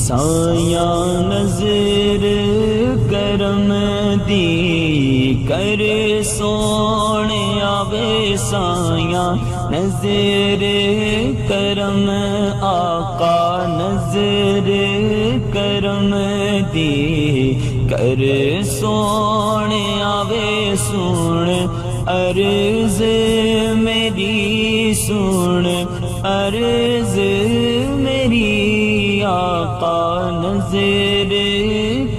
سایہ نظر کرم دی کر سونے آوے سایہ نظر کرم آقا نظر کرم دی کر سونے آوے سن عرض میری سن عرض میری آقا نظر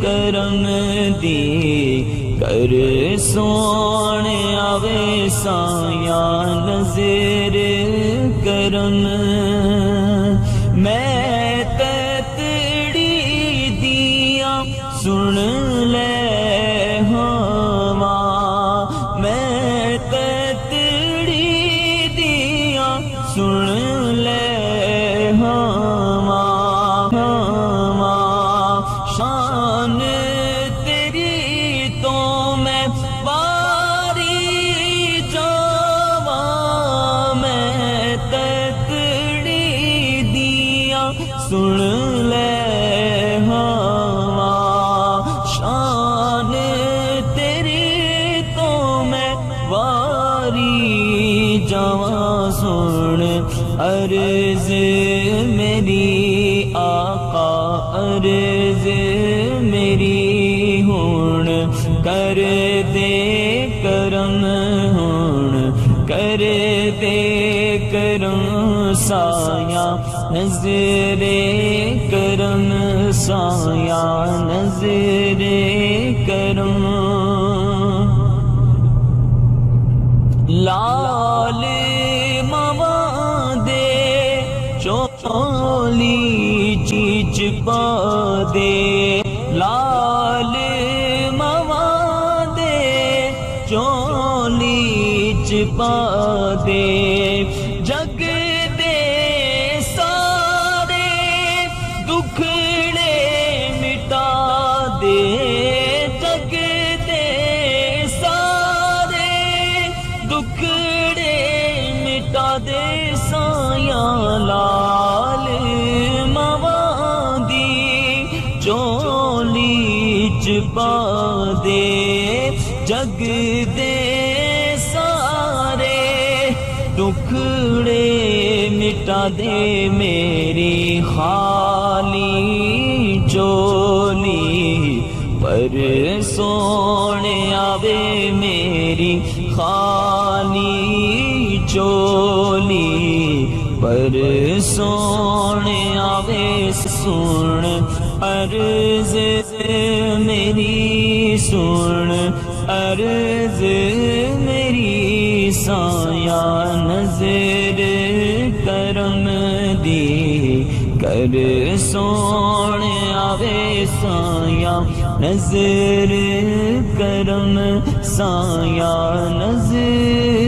کرم دی کر سونے آوے سایہ نظر کرم میں تتڑی دیا سن لے ہواں میں تتڑی دیا سن لے ہواں شان تیری تو میں باری جاواں میں تتڑی دیا سن لے ہواں شان تیری تو میں باری جاواں سن عرض میری آقا عرض میری ہون کر دے کرم ہون کر دے کرم سایہ نظر کرم سایہ نظر کرم لال مواں دے چولی چیچ پا دے لال مواں دے چولی چپا دے جگ دے سارے دکھڑے مٹا دے جگ دے سارے دکھڑے مٹا دے سایہ لال مواں دی چولی چپا دے جگ دے سارے ٹکڑے مٹا دے میری خالی چولی پر سونے آوے میری خالی چولی پر سونے آوے سن عرض میری سن عرض میری سایہ نظر کرم دی کر سونے آوے سایہ نظر کرم سایہ نظر